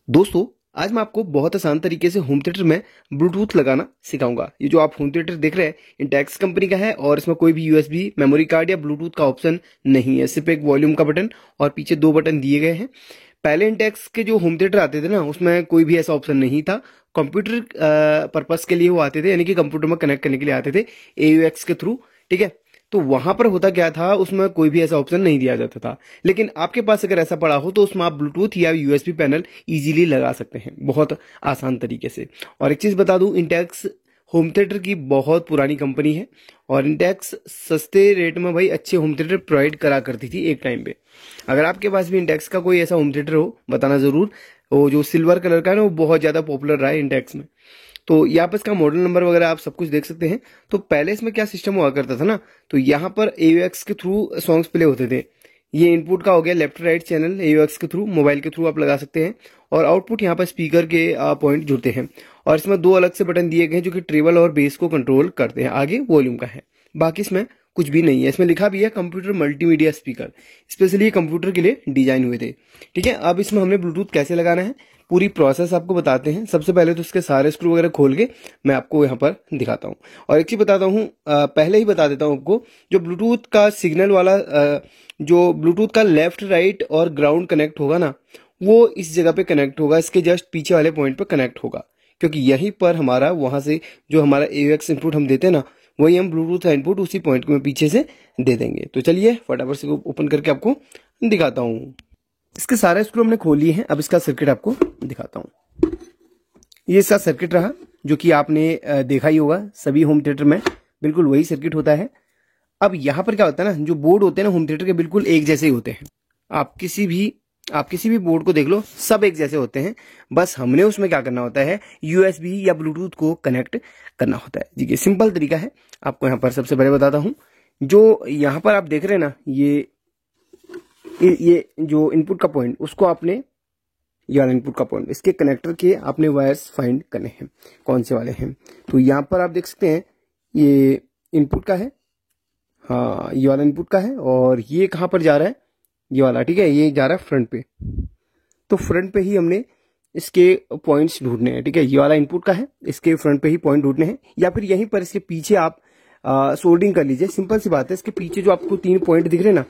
दोस्तों, आज मैं आपको बहुत आसान तरीके से होम थिएटर में ब्लूटूथ लगाना सिखाऊंगा। ये जो आप होम थिएटर देख रहे हैं इंटेक्स कंपनी का है और इसमें कोई भी यूएसबी मेमोरी कार्ड या ब्लूटूथ का ऑप्शन नहीं है, सिर्फ एक वॉल्यूम का बटन और पीछे दो बटन दिए गए हैं। पहले इंटेक्स के जो होम थिएटर आते थे ना, उसमें कोई भी ऐसा ऑप्शन नहीं था। कंप्यूटर पर्पस के लिए वो आते थे, यानी कि कंप्यूटर में कनेक्ट करने के लिए आते थे AUX के थ्रू। ठीक है, तो वहां पर होता क्या था, उसमें कोई भी ऐसा ऑप्शन नहीं दिया जाता था। लेकिन आपके पास अगर ऐसा पड़ा हो तो उसमें आप ब्लूटूथ या यूएसबी पैनल इजीली लगा सकते हैं, बहुत आसान तरीके से। और एक चीज बता दूं, इंटेक्स होम थिएटर की बहुत पुरानी कंपनी है और इंटेक्स सस्ते रेट में भाई अच्छे होम थिएटर प्रोवाइड करा करती थी एक टाइम पे। अगर आपके पास भी इंटेक्स का कोई ऐसा होम थिएटर हो बताना जरूर। वो जो सिल्वर कलर का है ना, वो बहुत ज्यादा पॉपुलर रहा है इंटेक्स में। तो यहाँ पर इसका मॉडल नंबर वगैरह आप सब कुछ देख सकते हैं। तो पहले इसमें क्या सिस्टम हुआ करता था ना, तो यहाँ पर AUX के थ्रू सॉन्ग्स प्ले होते थे। ये इनपुट का हो गया लेफ्ट राइट चैनल, AUX के थ्रू मोबाइल के थ्रू आप लगा सकते हैं। और आउटपुट यहाँ पर स्पीकर के पॉइंट जुड़ते हैं और इसमें दो अलग से बटन दिए गए हैं जो कि ट्रेबल और बेस को कंट्रोल करते हैं। आगे वॉल्यूम का है, बाकी इसमें कुछ भी नहीं है। इसमें लिखा भी है computer multimedia speaker, specially computer के लिए डिजाइन हुए थे। ठीक है, अब इसमें हमने ब्लूटूथ कैसे लगाना है पूरी प्रोसेस आपको बताते हैं। सबसे पहले तो इसके सारे स्क्रू वगैरह खोल के मैं आपको यहाँ पर दिखाता हूँ। और एक चीज बताता हूँ, पहले ही बता देता हूँ आपको, जो ब्लूटूथ का सिग्नल वाला जो ब्लूटूथ का लेफ्ट राइट और ग्राउंड कनेक्ट होगा ना, वो इस जगह पे कनेक्ट होगा, इसके जस्ट पीछे वाले पॉइंट पे कनेक्ट होगा। क्योंकि यहीं पर हमारा वहां से जो हमारा AUX इनपुट हम देते हैं ना, वही हम ब्लूटूथ का इनपुट उसी पॉइंट में पीछे से दे देंगे। तो चलिए फटाफट से ओपन करके आपको दिखाता हूँ। इसके सारे स्क्रू हमने खोल लिए हैं, अब इसका सर्किट आपको दिखाता हूँ। ये इसका सर्किट रहा, जो कि आपने देखा ही होगा सभी होम थिएटर में बिल्कुल वही सर्किट होता है। अब यहाँ पर क्या होता है ना, जो बोर्ड होते हैं ना होम थिएटर के, बिल्कुल एक जैसे ही होते हैं। आप किसी भी बोर्ड को देख लो, सब एक जैसे होते हैं। बस हमने उसमें क्या करना होता है, USB या ब्लूटूथ को कनेक्ट करना होता है। देखिए सिंपल तरीका है, आपको यहाँ पर सबसे पहले बताता हूँ। जो यहाँ पर आप देख रहे हैं ना, ये जो इनपुट का पॉइंट, उसको आपने ये वाला इनपुट का पॉइंट, इसके कनेक्टर के आपने वायर्स फाइंड करने हैं कौन से वाले हैं। तो यहाँ पर आप देख सकते हैं ये इनपुट का है, हाँ ये वाला इनपुट का है। और ये कहाँ पर जा रहा है, ये वाला, ठीक है, ये जा रहा है फ्रंट पे। तो फ्रंट पे ही हमने इसके पॉइंट्स ढूंढने हैं। ठीक है, ये वाला इनपुट का है, इसके फ्रंट पे ही पॉइंट ढूंढने हैं, या फिर यहीं पर इसके पीछे आप सोल्डिंग कर लीजिए। सिंपल सी बात है, इसके पीछे जो आपको 3 पॉइंट दिख रहे हैं ना,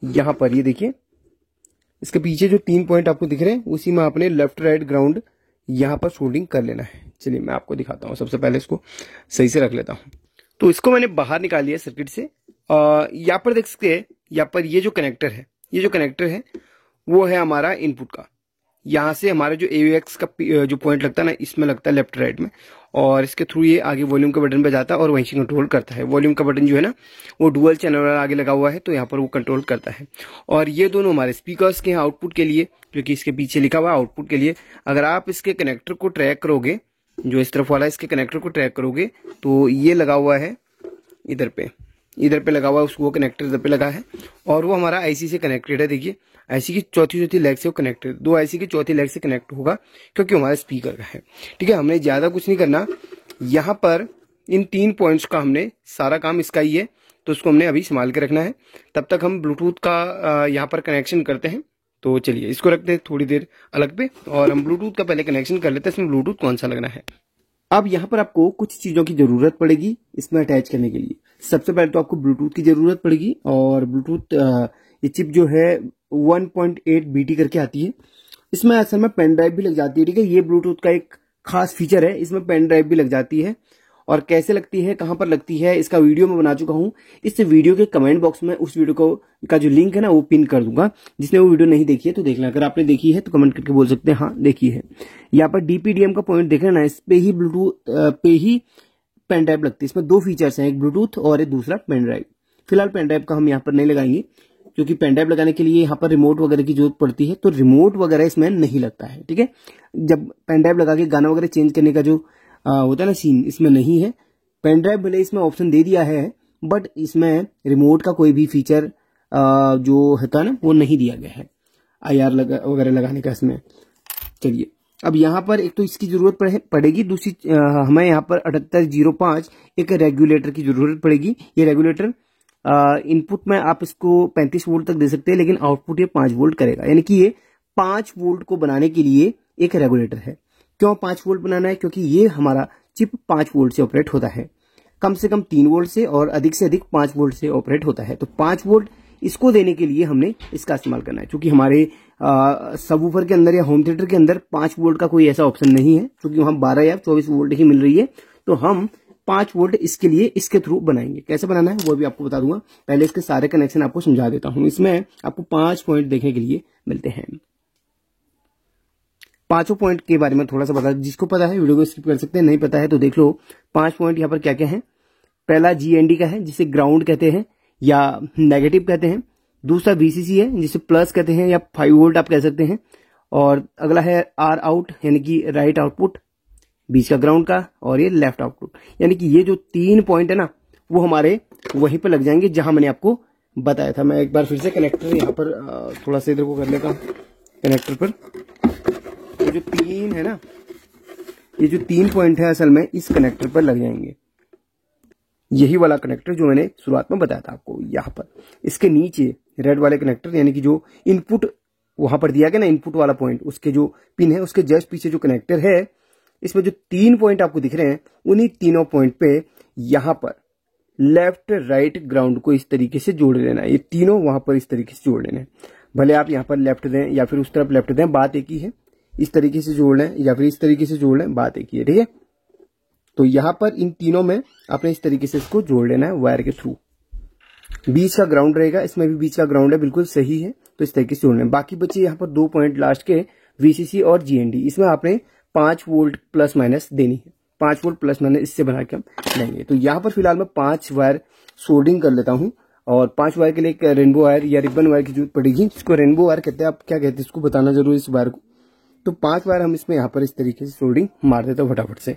यहाँ पर ये देखिए, इसके पीछे जो 3 पॉइंट आपको दिख रहे हैं, उसी में आपने लेफ्ट राइट ग्राउंड यहाँ पर सोल्डिंग कर लेना है। चलिए मैं आपको दिखाता हूँ। सबसे पहले इसको सही से रख लेता हूँ। तो इसको मैंने बाहर निकाल लिया सर्किट से। यहाँ पर देख सकते हैं, यहाँ पर ये जो कनेक्टर है, ये जो कनेक्टर है वो है हमारा इनपुट का। यहाँ से हमारा जो AUX का जो पॉइंट लगता है ना, इसमें लगता है लेफ्ट राइट में, और इसके थ्रू ये आगे वॉल्यूम के बटन पे जाता है और वहीं से कंट्रोल करता है। वॉल्यूम का बटन जो है ना, वो डुअल चैनल वाला आगे लगा हुआ है, तो यहाँ पर वो कंट्रोल करता है। और ये दोनों हमारे स्पीकर्स के हैं आउटपुट के लिए, जो कि इसके पीछे लिखा हुआ है आउटपुट के लिए। अगर आप इसके कनेक्टर को ट्रैक करोगे, जो इस तरफ वाला इसके कनेक्टर को ट्रैक करोगे, तो ये लगा हुआ है इधर पे लगा हुआ है, उसको वो कनेक्टर इधर पे लगा है। और वो हमारा IC से कनेक्टेड है। देखिए IC की चौथी लेग से वो कनेक्टेड, 2 IC की चौथी लेग से कनेक्ट होगा, क्योंकि हमारा स्पीकर का है। ठीक है, हमने ज्यादा कुछ नहीं करना। यहाँ पर इन 3 पॉइंट्स का हमने सारा काम इसका ही है, तो उसको हमने अभी संभाल के रखना है। तब तक हम ब्लूटूथ का यहाँ पर कनेक्शन करते हैं। तो चलिए इसको रखते हैं थोड़ी देर अलग पे, और हम ब्लूटूथ का पहले कनेक्शन कर लेते हैं, इसमें ब्लूटूथ कौन सा लगना है। अब यहाँ पर आपको कुछ चीजों की जरूरत पड़ेगी इसमें अटैच करने के लिए। सबसे पहले तो आपको ब्लूटूथ की जरूरत पड़ेगी, और ब्लूटूथ ये चिप जो है 1.8 BT करके आती है। इसमें असल में पेन ड्राइव भी लग जाती है। ठीक है, ये ब्लूटूथ का एक खास फीचर है, इसमें पेन ड्राइव भी लग जाती है। और कैसे लगती है, कहाँ पर लगती है, इसका वीडियो मैं बना चुका हूँ। इस वीडियो के कमेंट बॉक्स में उस वीडियो को का जो लिंक है ना, वो पिन कर दूंगा। जिसने वो वीडियो नहीं देखी है तो देख लें, अगर आपने देखी है तो कमेंट करके बोल सकते हैं हाँ देखी है। यहाँ पर DPDM का पॉइंट देख रहे हैं ना, इस पे ही ब्लूटूथ पे ही पेन ड्राइव लगती है। इसमें 2 फीचर्स हैं, एक ब्लूटूथ और एक दूसरा पेन ड्राइव। फिलहाल पेन ड्राइव का हम यहाँ पर नहीं लगाएंगे, क्योंकि पेन ड्राइव लगाने के लिए यहाँ पर रिमोट वगैरह की जरूरत पड़ती है, तो रिमोट वगैरह इसमें नहीं लगता है। ठीक है, जब पेन ड्राइव लगा के गाना वगैरह चेंज करने का जो होता है ना सीन, इसमें नहीं है। पेन ड्राइव भले इसमें ऑप्शन दे दिया है, बट इसमें रिमोट का कोई भी फीचर जो होता है ना, वो नहीं दिया गया है IR वगैरह लगाने का इसमें। चलिए अब यहाँ पर एक तो इसकी जरूरत पड़ेगी, दूसरी हमें यहाँ पर 7805 एक रेगुलेटर की जरूरत पड़ेगी। ये रेगुलेटर इनपुट में आप इसको 35 वोल्ट तक दे सकते हैं, लेकिन आउटपुट ये 5 वोल्ट करेगा, यानी कि ये 5 वोल्ट को बनाने के लिए एक रेगुलेटर है। क्यों 5 वोल्ट बनाना है? क्योंकि ये हमारा चिप 5 वोल्ट से ऑपरेट होता है, कम से कम 3 वोल्ट से और अधिक से अधिक 5 वोल्ट से ऑपरेट होता है। तो 5 वोल्ट इसको देने के लिए हमने इसका इस्तेमाल करना है। क्योंकि हमारे सबवूफर के अंदर या होम थिएटर के अंदर 5 वोल्ट का कोई ऐसा ऑप्शन नहीं है, क्योंकि वहां 12 या 24 वोल्ट ही मिल रही है। तो हम 5 वोल्ट इसके लिए इसके थ्रू बनाएंगे। कैसे बनाना है वो भी आपको बता दूंगा। पहले इसके सारे कनेक्शन आपको समझा देता हूं। इसमें आपको 5 पॉइंट देखने के लिए मिलते हैं। 5 पॉइंट के बारे में थोड़ा सा बता, जिसको पता है वीडियो को स्किप कर सकते हैं, नहीं पता है तो देख लो। 5 पॉइंट यहाँ पर क्या क्या है। पहला GND का है, जिसे ग्राउंड कहते हैं या नेगेटिव कहते हैं। दूसरा VCC है, जिसे प्लस कहते हैं या 5 वोल्ट आप कह सकते हैं। और अगला है R आउट, यानी कि राइट आउटपुट, बीच का ग्राउंड का, और ये लेफ्ट आउटपुट। यानी कि ये जो 3 पॉइंट है ना, वो हमारे वहीं पर लग जाएंगे जहां मैंने आपको बताया था। मैं एक बार फिर से कनेक्टर यहाँ पर थोड़ा सा इधर को कर लेता हूँ। कनेक्टर पर ये जो 3 है ना, ये जो 3 पॉइंट है असल में इस कनेक्टर पर लग जाएंगे। यही वाला कनेक्टर जो मैंने शुरुआत में बताया था आपको, यहाँ पर इसके नीचे रेड वाले कनेक्टर, यानी कि जो इनपुट वहां पर दिया गया ना, इनपुट वाला पॉइंट, उसके जो पिन है उसके जस्ट पीछे जो कनेक्टर है, इसमें जो 3 पॉइंट आपको दिख रहे हैं, उन्हीं तीनों पॉइंट पे यहां पर लेफ्ट राइट ग्राउंड को इस तरीके से जोड़ लेना है। ये तीनों वहां पर इस तरीके से जोड़ लेना है। भले आप यहाँ पर लेफ्ट दें या फिर उस तरफ लेफ्ट दें, बात एक ही है। इस तरीके से जोड़ लें या फिर इस तरीके से जोड़ लें, बात एक ही है। ठीक है, तो यहां पर इन तीनों में आपने इस तरीके से इसको जोड़ लेना है वायर के थ्रू। बीच का ग्राउंड रहेगा, इसमें भी बीच का ग्राउंड है, बिल्कुल सही है। तो इस तरीके से जोड़ना है। बाकी बचे यहाँ पर 2 पॉइंट लास्ट के, VCC और GND। इसमें आपने 5 वोल्ट प्लस माइनस देनी है। 5 वोल्ट प्लस माइनस इससे बना के हम लेंगे। तो यहाँ पर फिलहाल मैं 5 वायर सोल्डिंग कर लेता हूँ। और 5 वायर के लिए एक रेनबो वायर या रिबन वायर की जरूरत पड़ेगी। इसको रेनबो वायर कहते हैं, आप क्या कहते हैं इसको बताना जरूर इस वायर को। तो 5 वायर हम इसमें यहाँ पर इस तरीके से सोल्डिंग मार देते हैं फटाफट से।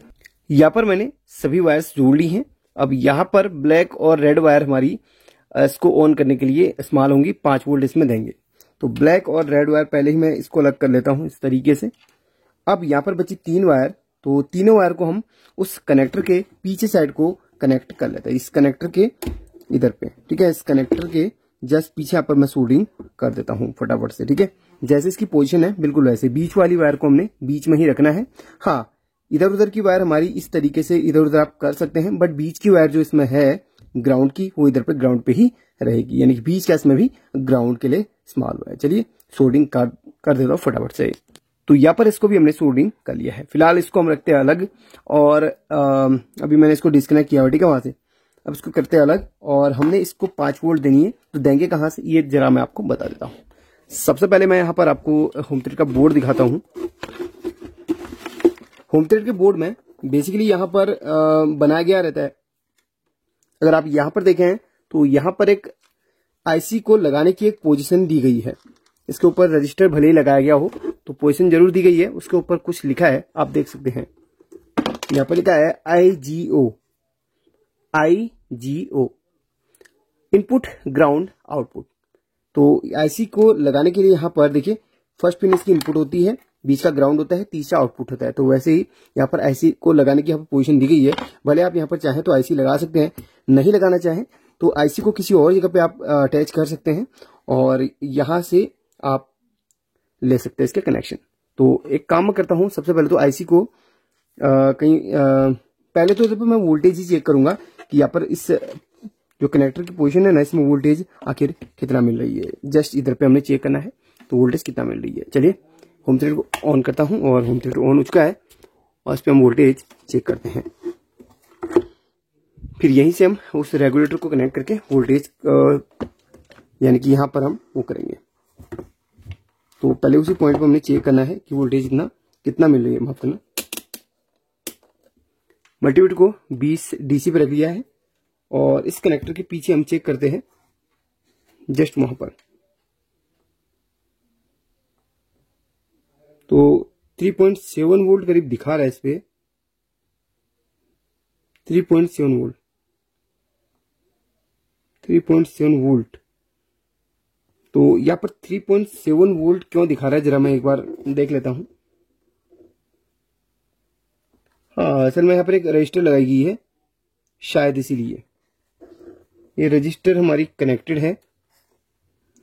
यहाँ पर मैंने सभी वायर्स जोड़ ली हैं। अब यहाँ पर ब्लैक और रेड वायर हमारी इसको ऑन करने के लिए इस्तेमाल होंगी। 5 वोल्ट इसमें देंगे। तो ब्लैक और रेड वायर पहले ही मैं इसको अलग कर लेता हूं इस तरीके से। अब यहाँ पर बची 3 वायर, तो तीनों वायर को हम उस कनेक्टर के पीछे साइड को कनेक्ट कर लेते हैं, इस कनेक्टर के इधर पे। ठीक है, इस कनेक्टर के जस्ट पीछे यहाँ पर मैं सोल्डिंग कर देता हूँ फटाफट से। ठीक है, जैसे इसकी पोजीशन है बिल्कुल वैसे। बीच वाली वायर को हमने बीच में ही रखना है। हाँ, इधर उधर की वायर हमारी इस तरीके से इधर उधर आप कर सकते हैं, बट बीच की वायर जो इसमें है ग्राउंड की, वो इधर पे ग्राउंड पे ही रहेगी। यानी कि बीच का इसमें भी ग्राउंड के लिए इस्तेमाल हुआ है। चलिए सोल्डिंग कर देता हूँ फटाफट से। तो यहाँ पर इसको भी हमने सोल्डिंग कर लिया है। फिलहाल इसको हम रखते हैं अलग। और अभी मैंने इसको डिस्कनेक्ट किया हुआ, ठीक है, वहां से। अब इसको करते हैं अलग और हमने इसको 5 वोल्ट देनी है। तो देंगे कहां से, ये जरा मैं आपको बता देता हूँ। सबसे पहले मैं यहाँ पर आपको होम थिएटर का बोर्ड दिखाता हूँ। होम थिएटर के बोर्ड में बेसिकली यहाँ पर बनाया गया रहता है। अगर आप यहाँ पर देखें तो यहाँ पर एक IC को लगाने की एक पोजीशन दी गई है। इसके ऊपर रजिस्टर भले ही लगाया गया हो, तो पोजीशन जरूर दी गई है। उसके ऊपर कुछ लिखा है, आप देख सकते हैं। यहाँ पर लिखा है IGO इनपुट ग्राउंड आउटपुट। तो IC को लगाने के लिए यहाँ पर देखिए, फर्स्ट पिन इसकी इनपुट होती है, बीच का ग्राउंड होता है, तीसरा आउटपुट होता है। तो वैसे ही यहाँ पर IC को लगाने की यहाँ पर पोजीशन दी गई है। भले आप यहाँ पर चाहें तो IC लगा सकते हैं, नहीं लगाना चाहें तो IC को किसी और जगह पे आप अटैच कर सकते हैं और यहाँ से आप ले सकते हैं इसके कनेक्शन। तो एक काम मैं करता हूँ, सबसे पहले तो IC को पहले तो इधर पर मैं वोल्टेज ही चेक करूंगा कि यहाँ पर इस जो कनेक्टर की पोजीशन है ना, इसमें वोल्टेज आखिर कितना मिल रही है। जस्ट इधर पे हमने चेक करना है तो वोल्टेज कितना मिल रही है। चलिए होम थिएटर को ऑन करता हूं और होम थिएटर ऑन हो चुका है और इस पे हम वोल्टेज चेक करते हैं। फिर यहीं से हम उस रेगुलेटर को कनेक्ट करके वोल्टेज यानी कि यहां पर हम वो करेंगे। तो पहले उसी पॉइंट पर हमने चेक करना है कि वोल्टेज कितना मिल रही है। माफ करना, मल्टीमीटर को 20 DC पे रख लिया है और इस कनेक्टर के पीछे हम चेक करते हैं जस्ट वहां पर। तो 3.7 वोल्ट करीब दिखा रहा है इस पे, 3.7 वोल्ट, 3.7 वोल्ट। तो यहाँ पर 3.7 वोल्ट क्यों दिखा रहा है, जरा मैं एक बार देख लेता हूं। हाँ, असल में यहाँ पर एक रजिस्टर लगाई गई है, शायद इसीलिए ये रजिस्टर हमारी कनेक्टेड है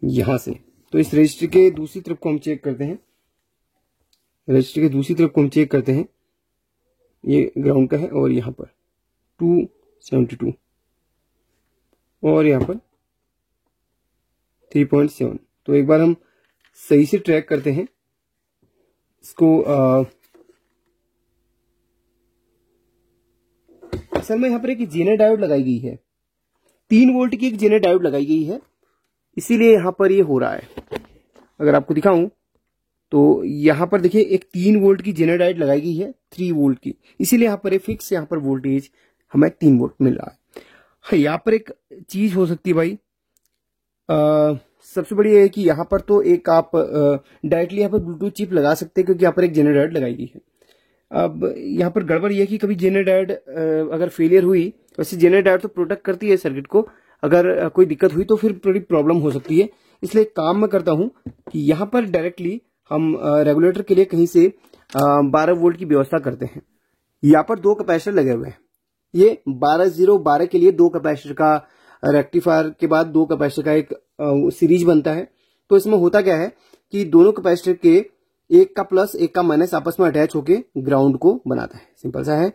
यहां से। तो इस रजिस्टर के दूसरी तरफ को हम चेक करते हैं। रजिस्टर के दूसरी तरफ को हम चेक करते हैं, ये ग्राउंड का है और यहाँ पर 272 और यहाँ पर 3.7। तो एक बार हम सही से ट्रैक करते हैं इसको। असल में यहाँ पर एक जेनर डायोड लगाई गई है, 3 वोल्ट की एक जेनर डायोड लगाई गई है, इसीलिए यहाँ पर ये हो रहा है। अगर आपको दिखाऊं तो यहाँ पर देखिए एक 3 वोल्ट की जेनर डायोड लगाई गई है 3 वोल्ट की, इसीलिए यहाँ पर फिक्स यहाँ पर वोल्टेज हमें 3 वोल्ट मिल रहा है। यहाँ पर एक चीज हो सकती है भाई, सबसे बड़ी है कि यहाँ पर तो एक आप डायरेक्टली यहाँ पर ब्लूटूथ चिप लगा सकते हैं, क्योंकि यहाँ पर एक जेनर डायोड लगाई गई है। अब यहाँ पर गड़बड़ यह है कि कभी जेनर डायोड अगर फेलियर हुई, वैसे जेनर डायोड तो प्रोटेक्ट करती है सर्किट को, अगर कोई दिक्कत हुई तो फिर थोड़ी प्रॉब्लम हो सकती है। इसलिए काम मैं करता हूं कि यहाँ पर डायरेक्टली हम रेगुलेटर के लिए कहीं से 12 वोल्ट की व्यवस्था करते हैं। यहाँ पर 2 कैपेसिटर लगे हुए हैं, ये 12-0-12 के लिए 2 कैपेसिटर का रेक्टिफायर के बाद 2 कैपेसिटर का एक सीरीज बनता है। तो इसमें होता क्या है कि दोनों कैपेसिटर के एक का प्लस एक का माइनस आपस में अटैच होके ग्राउंड को बनाता है, सिंपल सा है।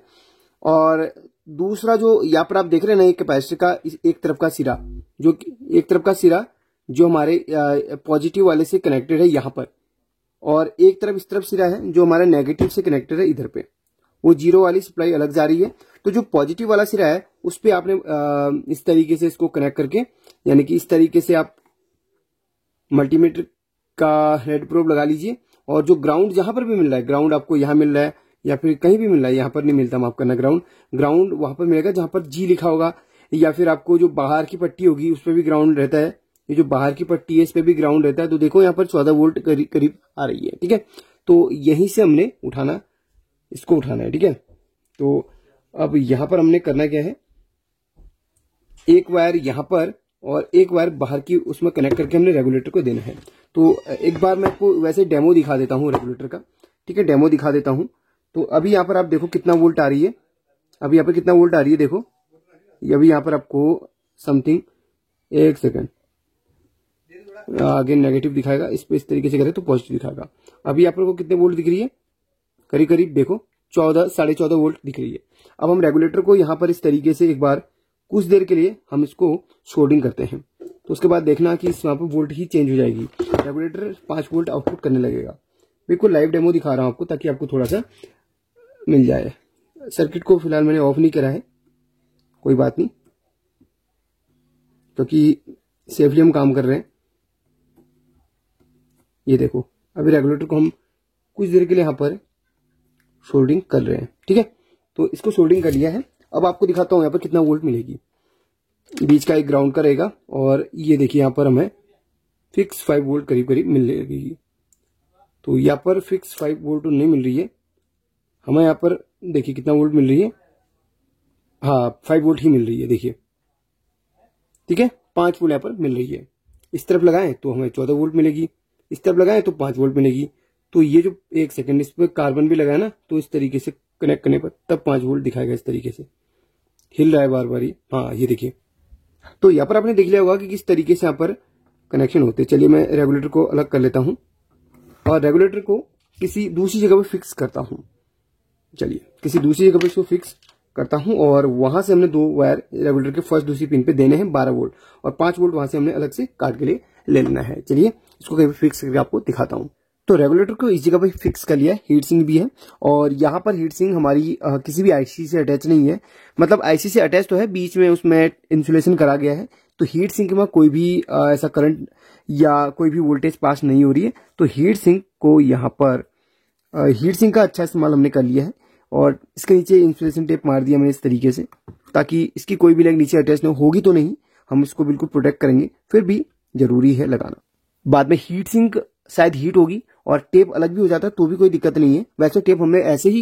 और दूसरा जो यहाँ पर आप देख रहे हैं ना, एक कैपेसिटर का एक तरफ का सिरा, जो एक तरफ का सिरा जो हमारे पॉजिटिव वाले से कनेक्टेड है यहाँ पर, और एक तरफ इस तरफ सिरा है जो हमारे नेगेटिव से कनेक्टेड है इधर पे, वो 0 वाली सप्लाई अलग जा रही है। तो जो पॉजिटिव वाला सिरा है उस पे आपने इस तरीके से इसको कनेक्ट करके, यानी कि इस तरीके से आप मल्टीमीटर का हेड प्रोब लगा लीजिए, और जो ग्राउंड जहां पर भी मिल रहा है, ग्राउंड आपको यहाँ मिल रहा है या फिर कहीं भी मिल रहा है, यहाँ पर नहीं मिलता, माफ करना, ग्राउंड वहां पर मिलेगा जहां पर जी लिखा होगा, या फिर आपको जो बाहर की पट्टी होगी उस पर भी ग्राउंड रहता है, ये जो बाहर की पट्टी है इस पे भी ग्राउंड रहता है। तो देखो यहाँ पर 14 वोल्ट करीब आ रही है, ठीक है। तो यहीं से हमने इसको उठाना है, ठीक है। तो अब यहाँ पर हमने करना क्या है, एक वायर यहाँ पर और एक वायर बाहर की उसमें कनेक्ट करके हमने रेगुलेटर को देना है। तो एक बार मैं आपको वैसे डेमो दिखा देता हूँ रेगुलेटर का, ठीक है, डेमो दिखा देता हूँ। तो अभी यहाँ पर आप देखो कितना वोल्ट आ रही है, अभी यहाँ पर कितना वोल्ट आ रही है, देखो अभी यहाँ पर आपको समथिंग, एक सेकेंड, आगे नेगेटिव दिखाएगा, इस पे इस तरीके से करें तो पॉजिटिव दिखाएगा। अभी यहाँ पर को कितने वोल्ट दिख रही है, करीब करीब देखो 14-14.5 वोल्ट दिख रही है। अब हम रेगुलेटर को यहाँ पर इस तरीके से एक बार कुछ देर के लिए हम इसको सोल्डिंग करते हैं, तो उसके बाद देखना कि वहां पर वोल्ट ही चेंज हो जाएगी, रेगुलेटर 5 वोल्ट आउटपुट करने लगेगा। बिल्कुल लाइव डेमो दिखा रहा हूं आपको ताकि आपको थोड़ा सा मिल जाए। सर्किट को फिलहाल मैंने ऑफ नहीं करा है, कोई बात नहीं, क्योंकि सेफली हम काम कर रहे हैं। ये देखो अभी रेगुलेटर को हम कुछ देर के लिए यहाँ पर सोल्डिंग कर रहे हैं, ठीक है। तो इसको सोल्डिंग कर लिया है। अब आपको दिखाता हूं यहाँ पर कितना वोल्ट मिलेगी। बीच का एक ग्राउंड का रहेगा, और ये देखिए यहाँ पर हमें फिक्स 5 वोल्ट करीब करीब मिल लगेगी। तो यहाँ पर फिक्स 5 वोल्ट नहीं मिल रही है हमें, यहाँ पर देखिए कितना वोल्ट मिल रही है, हाँ 5 वोल्ट ही मिल रही है, देखिए, ठीक है, 5 वोल्ट यहाँ पर मिल रही है। इस तरफ लगाएं तो हमें 14 वोल्ट मिलेगी, इस तरफ लगाएं तो 5 वोल्ट मिलेगी। तो ये जो एक सेकंड इस पर कार्बन भी लगाया ना, तो इस तरीके से कनेक्ट करने पर तब 5 वोल्ट दिखाएगा, इस तरीके से हिल रहा है बार बार ही, हाँ ये देखिए। तो यहाँ पर आपने देख लिया होगा कि किस तरीके से यहाँ पर कनेक्शन होते हैं। चलिए मैं रेगुलेटर को अलग कर लेता हूँ और रेगुलेटर को किसी दूसरी जगह पर फिक्स करता हूँ। चलिए किसी दूसरी जगह पर इसको फिक्स करता हूँ, और वहां से हमने 2 वायर रेगुलेटर के फर्स्ट दूसरी पिन पे देने हैं 12 वोल्ट, और 5 वोल्ट वहां से हमने अलग से काट के लिए ले लेना है। चलिए इसको कहीं फिक्स करके आपको दिखाता हूँ। तो रेगुलेटर को इस जगह पे फिक्स कर लिया है, हीट सिंक भी है, और यहाँ पर हीट सिंक हमारी किसी भी आईसी से अटैच नहीं है, मतलब आईसी से अटैच तो है, बीच में उसमें इंसुलेशन करा गया है। तो हीट सिंक में कोई भी ऐसा करंट या कोई भी वोल्टेज पास नहीं हो रही है। तो हीट सिंक को यहाँ पर हीट सिंक का अच्छा इस्तेमाल हमने कर लिया है, और इसके नीचे इंसुलेशन टेप मार दिया मैंने इस तरीके से, ताकि इसकी कोई भी लेग नीचे अटैच नहीं होगी तो नहीं, हम इसको बिल्कुल प्रोटेक्ट करेंगे, फिर भी जरूरी है लगाना। बाद में हीट सिंक शायद हीट होगी और टेप अलग भी हो जाता है तो भी कोई दिक्कत नहीं है। वैसे टेप हमने ऐसे ही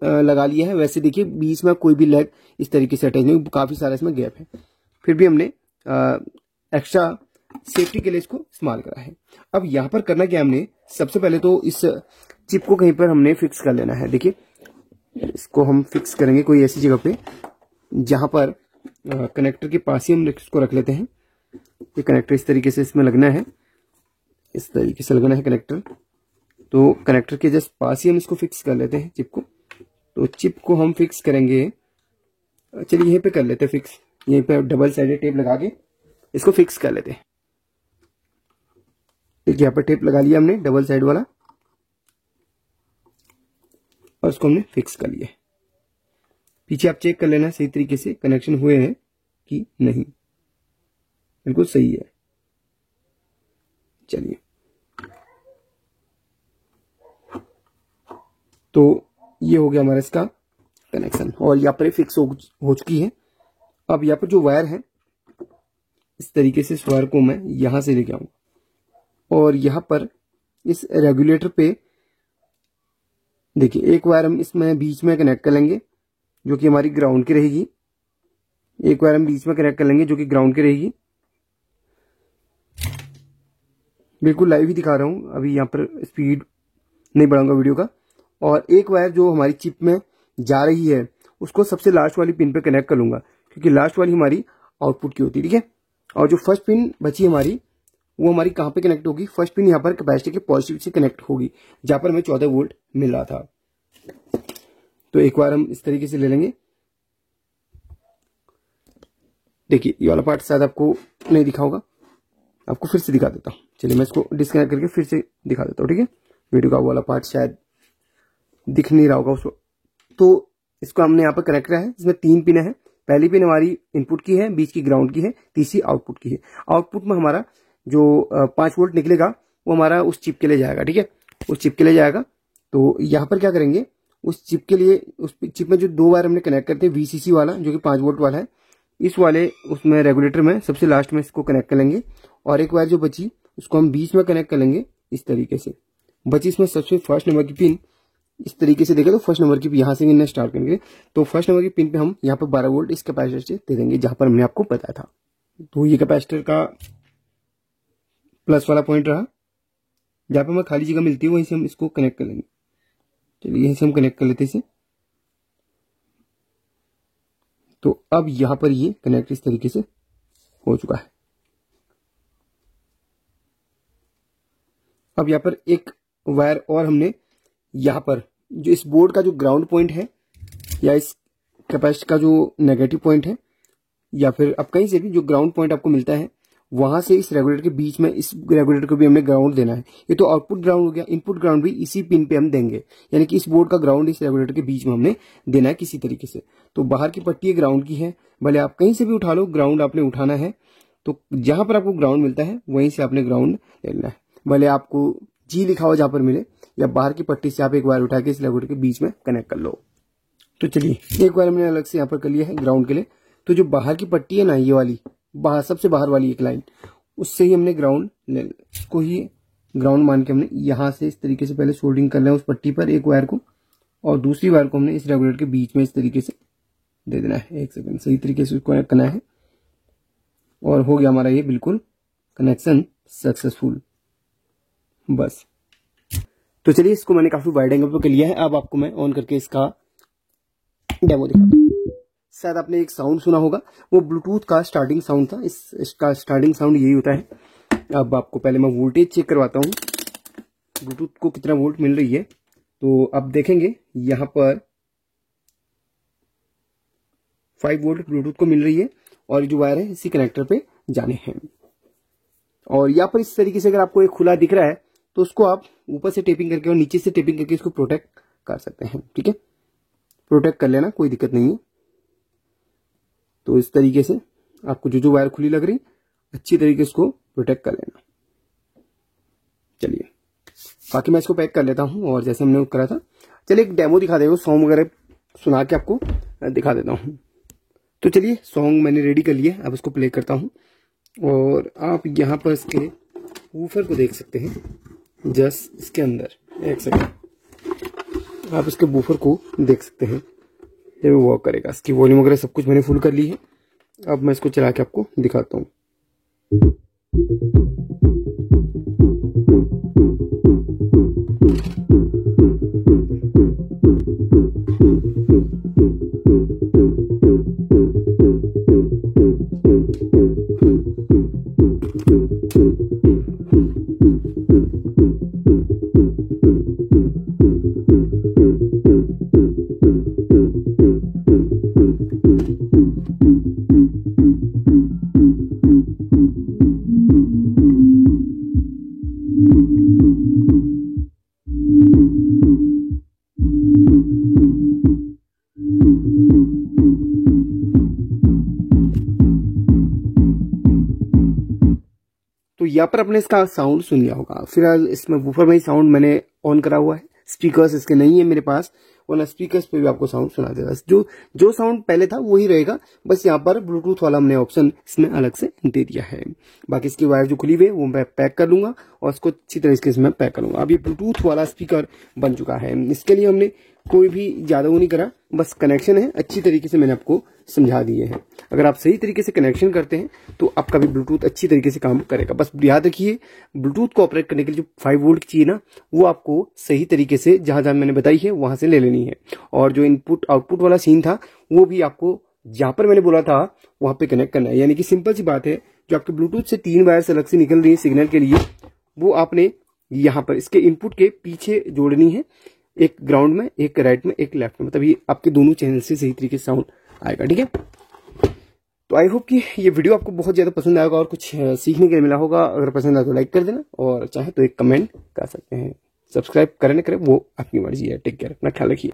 लगा लिया है, वैसे देखिए बीच में कोई भी लेग इस तरीके से अटैच नहीं, काफी सारा इसमें गैप है, फिर भी हमने एक्स्ट्रा सेफ्टी के लिए इसको इस्तेमाल करा है। अब यहाँ पर करना क्या, हमने सबसे पहले तो इस चिप को कहीं पर हमने फिक्स कर लेना है। देखिए इसको हम फिक्स करेंगे कोई ऐसी जगह पे जहां पर कनेक्टर के पास ही हम इसको रख लेते हैं। ये कनेक्टर इस तरीके से इसमें लगना है, इस तरीके से लगाना है कनेक्टर। तो कनेक्टर के जस्ट पास ही हम इसको फिक्स कर लेते हैं चिप को। तो चिप को हम फिक्स करेंगे, चलिए यहीं पे कर लेते हैं फिक्स, यहीं पे डबल साइडेड टेप लगा के इसको फिक्स कर लेते हैं। देखिए यहाँ पर टेप लगा लिया हमने डबल साइड वाला और इसको हमने फिक्स कर लिया। पीछे आप चेक कर लेना सही तरीके से कनेक्शन हुए हैं कि नहीं, बिल्कुल सही है। चलिए, तो ये हो गया हमारा इसका कनेक्शन और यहाँ पर फिक्स हो चुकी है। अब यहाँ पर जो वायर है इस तरीके से इस वायर को मैं यहां से लेके आऊंगा और यहाँ पर इस रेगुलेटर पे देखिए एक वायर हम इसमें बीच में कनेक्ट कर लेंगे जो कि हमारी ग्राउंड की रहेगी। एक वायर हम बीच में कनेक्ट कर लेंगे जो कि ग्राउंड की रहेगी। बिल्कुल लाइव ही दिखा रहा हूं, अभी यहाँ पर स्पीड नहीं बढ़ाऊंगा वीडियो का। और एक वायर जो हमारी चिप में जा रही है उसको सबसे लास्ट वाली पिन पे कनेक्ट कर लूंगा क्योंकि लास्ट वाली हमारी आउटपुट की होती है, ठीक है। और जो फर्स्ट पिन बची हमारी वो हमारी कहां पे कनेक्ट होगी, फर्स्ट पिन यहाँ पर कैपेसिटर के पॉजिटिव से कनेक्ट होगी जहां पर हमें 14 वोल्ट मिल रहा था। तो एक बार हम इस तरीके से ले लेंगे। देखिए ये वाला पार्ट शायद आपको नहीं दिखा होगा, आपको फिर से दिखा देता हूँ। चलिए मैं इसको डिस्कनेक्ट करके फिर से दिखा देता हूँ, ठीक है। वीडियो का वाला पार्ट शायद दिख नहीं रहा होगा उसको। तो इसको हमने यहाँ पर कनेक्ट किया है, इसमें 3 पिन है। पहली पिन हमारी इनपुट की है, बीच की ग्राउंड की है, तीसरी आउटपुट की है। आउटपुट में हमारा जो 5 वोल्ट निकलेगा वो हमारा उस चिप के लिए जाएगा, ठीक है, उस चिप के लिए जाएगा। तो यहाँ पर क्या करेंगे, उस चिप के लिए उस चिप में जो 2 वायर हमने कनेक्ट करते हैं, VCC वाला जो कि 5 वोल्ट वाला है, इस वाले उसमें रेगुलेटर में सबसे लास्ट में इसको कनेक्ट कर लेंगे और एक वायर जो बची उसको हम बीच में कनेक्ट कर लेंगे इस तरीके से। बची इसमें सबसे फर्स्ट नंबर की पिन इस तरीके से देखें तो फर्स्ट नंबर की यहां से गिनना स्टार्ट करेंगे। तो फर्स्ट नंबर की पिन पे हम यहाँ पर 12 वोल्ट इस कैपेसिटर से दे देंगे जहां पर हमने आपको बताया था। तो ये कैपेसिटर का प्लस वाला पॉइंट रहा, जहां पर हमें खाली जगह मिलती है वहीं से हम इसको कनेक्ट कर लेंगे। चलिए यहीं से हम कनेक्ट कर लेते हैं इसे। तो अब यहां पर ये कनेक्ट इस तरीके से हो चुका है। अब यहां पर एक वायर और हमने यहां पर जो इस बोर्ड का जो ग्राउंड पॉइंट है या इस कैपेसिटर का जो नेगेटिव पॉइंट है या फिर अब कहीं से भी जो ग्राउंड पॉइंट आपको मिलता है वहां से इस रेगुलेटर के बीच में इस रेगुलेटर को भी हमने ग्राउंड देना है। ये तो आउटपुट ग्राउंड हो गया, इनपुट ग्राउंड भी इसी पिन पे हम देंगे, यानी कि इस बोर्ड का ग्राउंड इस रेगुलेटर के बीच में हमने देना है किसी तरीके से। तो बाहर की पट्टी ग्राउंड की है, भले आप कहीं से भी उठा लो, ग्राउंड आपने उठाना है। तो जहां पर आपको ग्राउंड मिलता है वहीं से आपने ग्राउंड लेना है, भले आपको G लिखा हो जहां पर मिले या बाहर की पट्टी से आप एक वायर उठा के इस रेगुलेटर के बीच में कनेक्ट कर लो। तो चलिए एक वायर हमने अलग से यहाँ पर कर लिया है ग्राउंड के लिए। तो जो बाहर की पट्टी है ना, ये वाली बाहर सबसे बाहर वाली एक लाइन, उससे ही हमने ग्राउंड को ही ग्राउंड मान के हमने यहां से इस तरीके से पहले सोल्डिंग कर लें उस पट्टी पर एक वायर को, और दूसरी वायर को हमने इस रेगुलेटर के बीच में इस तरीके से दे देना है। एक सेकंड, सही तरीके से उसको कनेक्ट करना है और हो गया हमारा ये बिल्कुल कनेक्शन सक्सेसफुल। बस, तो चलिए इसको मैंने काफी वाइड एंगल पर कर लिया है। अब आपको मैं ऑन करके इसका डेमो दिखाता हूँ। शायद आपने एक साउंड सुना होगा, वो ब्लूटूथ का स्टार्टिंग साउंड था। इसका स्टार्टिंग साउंड यही होता है। अब आपको पहले मैं वोल्टेज चेक करवाता हूँ, ब्लूटूथ को कितना वोल्ट मिल रही है। तो आप देखेंगे यहाँ पर 5 वोल्ट ब्लूटूथ को मिल रही है और जो वायर है इसी कनेक्टर पे जाने हैं। और यहाँ पर इस तरीके से अगर आपको एक खुला दिख रहा है तो उसको आप ऊपर से टेपिंग करके और नीचे से टेपिंग करके इसको प्रोटेक्ट कर सकते हैं, ठीक है। प्रोटेक्ट कर लेना, कोई दिक्कत नहीं है। तो इस तरीके से आपको जो वायर खुली लग रही अच्छी तरीके से इसको प्रोटेक्ट कर लेना। चलिए बाकी मैं इसको पैक कर लेता हूं और जैसे हमने करा था, चलिए एक डेमो दिखा देगा, सॉन्ग वगैरह सुना के आपको दिखा देता हूं। तो चलिए सॉन्ग मैंने रेडी कर लिया, अब इसको प्ले करता हूं और आप यहाँ पर इसके वूफर को देख सकते हैं। जस्ट इसके अंदर एक सेकंड आप इसके वूफर को देख सकते हैं, ये वर्क करेगा। इसकी वॉल्यूम वगैरह सब कुछ मैंने फुल कर ली है। अब मैं इसको चला के आपको दिखाता हूँ। यहाँ पर आपने इसका साउंड सुन लिया होगा। फिलहाल इसमें वूफर में ही साउंड मैंने ऑन करा हुआ है, स्पीकर्स इसके नहीं है मेरे पास, वरना स्पीकर्स पे भी आपको साउंड सुना देगा। जो साउंड पहले था वही रहेगा, बस यहाँ पर ब्लूटूथ वाला हमने ऑप्शन इसमें अलग से दे दिया है। बाकी इसकी वायर जो खुली हुई है वो मैं पैक कर लूंगा और इसको अच्छी तरीके से मैं पैक करूंगा। अब ये ब्लूटूथ वाला स्पीकर बन चुका है। इसके लिए हमने कोई भी ज्यादा वो नहीं करा, बस कनेक्शन है अच्छी तरीके से मैंने आपको समझा दिए हैं। अगर आप सही तरीके से कनेक्शन करते हैं तो आपका भी ब्लूटूथ अच्छी तरीके से काम करेगा। बस याद रखिए, ब्लूटूथ को ऑपरेट करने के लिए जो 5 वोल्ट चाहिए ना, वो आपको सही तरीके से जहां जहां मैंने बताई है वहां से ले लेनी है। और जो इनपुट आउटपुट वाला सीन था वो भी आपको जहां पर मैंने बोला था वहां पे कनेक्ट करना है। यानी कि सिंपल सी बात है, जो आपके ब्लूटूथ से 3 वायर अलग से निकल रही है सिग्नल के लिए, वो आपने यहाँ पर इसके इनपुट के पीछे जोड़नी है, एक ग्राउंड में, एक राइट में, एक लेफ्ट में, मतलब ये आपके दोनों चैनल से सही तरीके से साउंड आएगा। ठीक है, तो आई होप कि ये वीडियो आपको बहुत ज्यादा पसंद आएगा और कुछ सीखने के लिए मिला होगा। अगर पसंद आए तो लाइक कर देना और चाहे तो एक कमेंट कर सकते हैं। सब्सक्राइब करें ना करें वो आपकी मर्जी है। टेक केयर, अपना ख्याल रखिए।